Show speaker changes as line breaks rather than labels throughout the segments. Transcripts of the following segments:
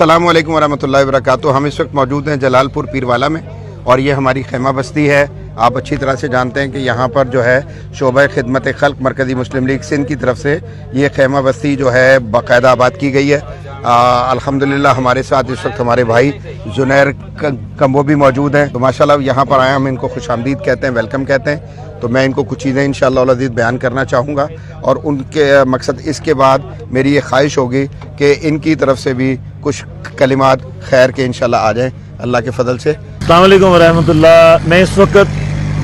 अस्सलामु अलैकुम वरहमतुल्लाहि वबरकातुहू। हम इस वक्त मौजूद हैं जलालपुर पीरवाला में और ये हमारी खैमा बस्ती है। आप अच्छी तरह से जानते हैं कि यहाँ पर जो है शोबा खिदमत खल्क मरकज़ी मुस्लिम लीग सिंध की तरफ से ये खैमा बस्ती जो है बाकायदा आबाद की गई है। अल्हम्दुलिल्लाह हमारे साथ इस वक्त हमारे भाई जुनैर कम्बो भी मौजूद हैं। तो माशाल्लाह यहाँ पर आए, हम इनको खुशामदीद कहते हैं, वेलकम कहते हैं। तो मैं इनको कुछ चीज़ें इंशाअल्लाह अज़ीज़ बयान करना चाहूँगा और उनके मकसद इसके बाद मेरी ये ख्वाहिश होगी कि इनकी तरफ से भी कुछ कलिमात खैर के इंशाअल्लाह आ जाएँ अल्लाह के फजल से।
अस्सलाम वालेकुम रहमतुल्लाह। मैं इस वक्त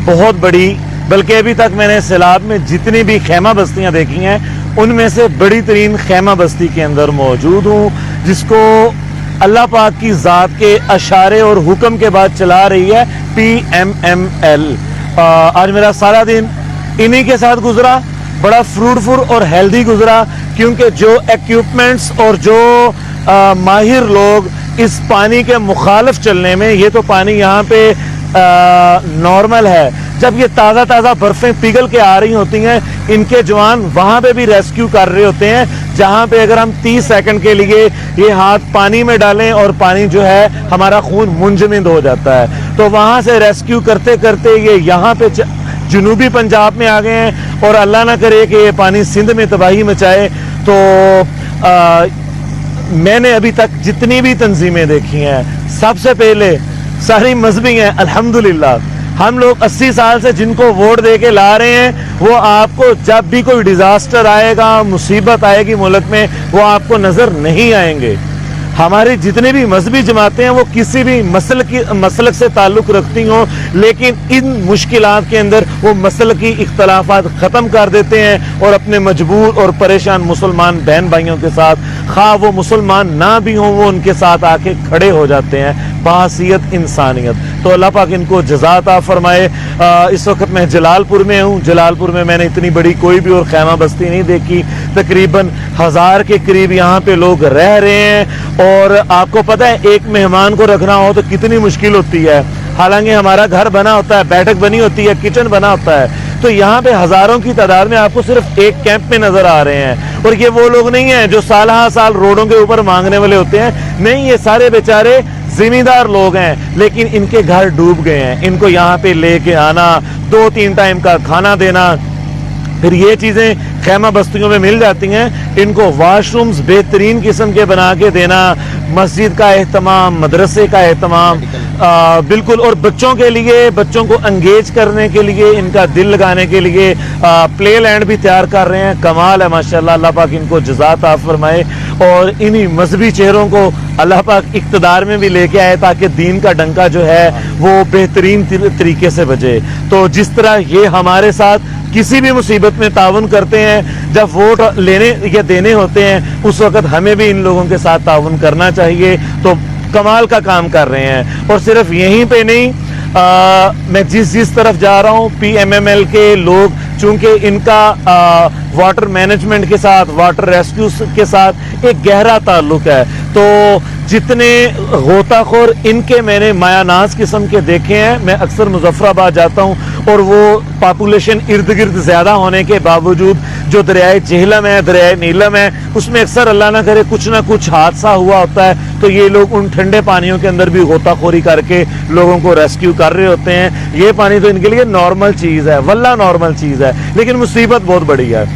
बहुत बड़ी, बल्कि अभी तक मैंने सैलाब में जितनी भी खैमा बस्तियाँ देखी हैं उनमें से बड़ी तरीन खैमा बस्ती के अंदर मौजूद हूँ, जिसको अल्लाह पाक की ज़ात के अशारे और हुक्म के बाद चला रही है PMML। आज मेरा सारा दिन इन्हीं के साथ गुजरा, बड़ा फ्रूटफुल और हेल्दी गुजरा, क्योंकि जो इक्विपमेंट्स और जो माहिर लोग इस पानी के मुखालिफ चलने में, ये तो पानी यहाँ पे नॉर्मल है, जब ये ताज़ा ताज़ा बर्फ़ें पिघल के आ रही होती हैं, इनके जवान वहाँ पे भी रेस्क्यू कर रहे होते हैं, जहाँ पे अगर हम 30 सेकंड के लिए ये हाथ पानी में डालें और पानी जो है हमारा खून मुंजमद हो जाता है। तो वहाँ से रेस्क्यू करते करते ये यहाँ पे जनूबी पंजाब में आ गए हैं और अल्लाह ना करे कि ये पानी सिंध में तबाही मचाए। तो मैंने अभी तक जितनी भी तंजीमें देखी हैं, सबसे पहले सारी मजहबी हैं अल्हम्दुलिल्लाह। हम लोग 80 साल से जिनको वोट दे के ला रहे हैं, वो आपको जब भी कोई डिजास्टर आएगा, मुसीबत आएगी मुल्क में, वो आपको नजर नहीं आएंगे। हमारी जितनी भी मजहबी जमातें हैं वो किसी भी मसलक से ताल्लुक़ रखती हों, लेकिन इन मुश्किलात के अंदर वो मसलकी इख्तलाफात ख़त्म कर देते हैं और अपने मजबूर और परेशान मुसलमान बहन भाइयों के साथ, खा वो मुसलमान ना भी हों, वो उनके साथ आके खड़े हो जाते हैं बाहसियत इंसानियत। तो अल्लाह पाक इनको जज़ा अता फरमाए। इस वक्त मैं जलालपुर में हूँ। जलालपुर में मैंने इतनी बड़ी कोई भी और खैमा बस्ती नहीं देखी। तकरीबन 1000 के करीब यहाँ पे लोग रह रहे हैं और आपको पता है एक मेहमान को रखना हो तो कितनी मुश्किल होती है। हालांकि हमारा घर बना होता है, बैठक बनी होती है, किचन बना होता है, तो यहाँ पे हजारों की तादाद में आपको सिर्फ एक कैंप में नजर आ रहे हैं। और ये वो लोग नहीं हैं जो साल साल रोडों के ऊपर मांगने वाले होते हैं, नहीं, ये सारे बेचारे जिम्मेदार लोग हैं, लेकिन इनके घर डूब गए हैं। इनको यहाँ पे लेके आना, 2-3 टाइम का खाना देना, फिर ये चीज़ें खैमा बस्तियों में मिल जाती हैं, इनको वाशरूम्स बेहतरीन किस्म के बना के देना, मस्जिद का एहतमाम, मदरसे का एहतमाम, बिल्कुल। और बच्चों के लिए, बच्चों को एंगेज करने के लिए, इनका दिल लगाने के लिए प्ले लैंड भी तैयार कर रहे हैं। कमाल है माशाल्लाह। अल्लाह पाक इनको जज़ा अता फरमाए और इन्हीं मजहबी चेहरों को अल्लाह पाक इक़्तिदार में भी लेके आए ताकि दीन का डंका जो है वो बेहतरीन तरीके से बजे। तो जिस तरह ये हमारे साथ किसी भी मुसीबत में ताउन करते हैं, जब वोट लेने या देने होते हैं उस वक्त हमें भी इन लोगों के साथ ताउन करना चाहिए। तो कमाल का काम कर रहे हैं। और सिर्फ यहीं पे नहीं, मैं जिस तरफ जा रहा हूँ, PMML के लोग, चूंकि इनका वाटर मैनेजमेंट के साथ, वाटर रेस्क्यू के साथ एक गहरा ताल्लुक है, तो जितने गोताखोर इनके मैंने मायानाज किस्म के देखे हैं। मैं अक्सर मुजफ्फराबाद जाता हूँ और वो पॉपुलेशन इर्द गिर्द ज़्यादा होने के बावजूद जो दरियाए झेलम है, दरियाए नीलम है, उसमें अक्सर अल्लाह ना करे कुछ ना कुछ हादसा हुआ होता है, तो ये लोग उन ठंडे पानियों के अंदर भी गोताखोरी करके लोगों को रेस्क्यू कर रहे होते हैं। ये पानी तो इनके लिए नॉर्मल चीज़ है, वल्ला नॉर्मल चीज़ है, लेकिन मुसीबत बहुत बड़ी है।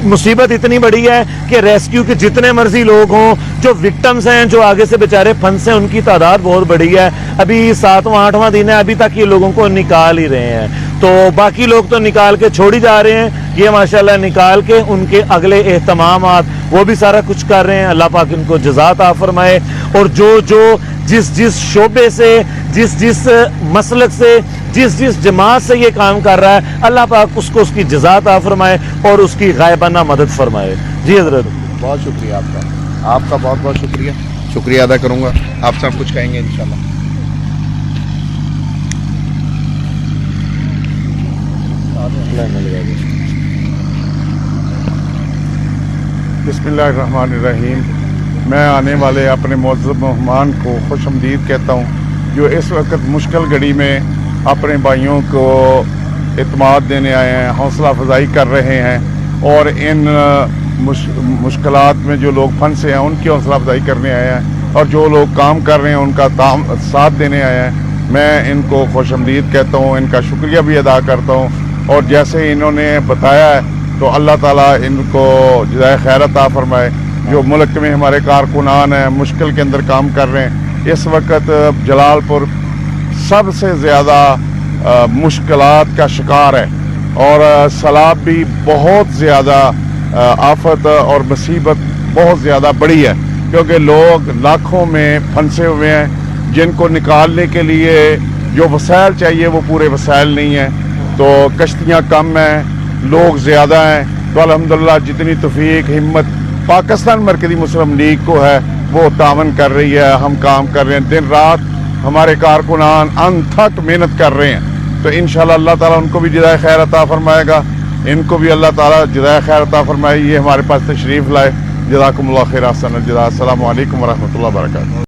मुसीबत इतनी बड़ी है कि रेस्क्यू के जितने मर्जी लोग हों, जो विक्टिम्स हैं, जो आगे से बेचारे फंसे, उनकी तादाद बहुत बड़ी है। अभी 7वां 8वां दिन है, अभी तक ये लोगों को निकाल ही रहे हैं। तो बाकी लोग तो निकाल के छोड़ ही जा रहे हैं, ये माशाल्लाह निकाल के उनके अगले एहतमामात वो भी सारा कुछ कर रहे हैं। अल्लाह पाक इनको जज़ा अता फरमाए। और जो जिस शोबे से, जिस मसलक से, जिस जमात से ये काम कर रहा है, अल्लाह पाक उसको उसकी जज़ा अता फरमाए और उसकी गायबाना मदद फरमाए। जी हज़रत,
बहुत शुक्रिया आपका बहुत बहुत शुक्रिया अदा करूँगा। आप सब कुछ कहेंगे इंशाल्लाह।
बिस्मिल्लाहिर्रहमानिर्रहीम। मैं आने वाले अपने मुअज़्ज़ज़ मेहमान को खुशआमदीद कहता हूँ, जो इस वक्त मुश्किल घड़ी में अपने भाइयों को इत्मीनान देने आए हैं, हौसला अफजाई कर रहे हैं और इन मुश्किलात में जो लोग फंसे हैं उनकी हौसला अफजाई करने आए हैं। और जो लोग काम कर रहे हैं उनका साथ देने आए हैं। मैं इनको खुशअमदीद कहता हूँ, इनका शुक्रिया भी अदा करता हूँ। और जैसे इन्होंने बताया है तो अल्लाह ताला इनको जज़ाए खैर अता फरमाए। जो मुल्क में हमारे कारकुनान हैं, मुश्किल के अंदर काम कर रहे हैं, इस वक्त जलालपुर सबसे ज़्यादा मुश्किलात का शिकार है और सैलाब भी बहुत ज़्यादा आफत और मुसीबत बहुत ज़्यादा बड़ी है, क्योंकि लोग लाखों में फंसे हुए हैं। जिनको निकालने के लिए जो वसाइल चाहिए वो पूरे वसाइल नहीं हैं, तो कश्तियाँ कम हैं, लोग ज़्यादा हैं। तो अल्हम्दुलिल्लाह जितनी तौफीक हिम्मत पाकिस्तान मरकज़ी मुस्लिम लीग को है वो तावन कर रही है। हम काम कर रहे हैं, दिन रात हमारे कारकुनान अनथक मेहनत कर रहे हैं। तो इंशाअल्लाह अल्लाह ताला उनको भी जज़ाए खैर अता फरमाएगा, इनको भी अल्लाह ताला जज़ाए खैर अता फरमाए। ये हमारे पास तशरीफ़ लाए। जज़ाकुमुल्लाह खैर, अहसन अल जज़ा। अस्सलामु अलैकुम व रहमतुल्लाहि व बरकातहू।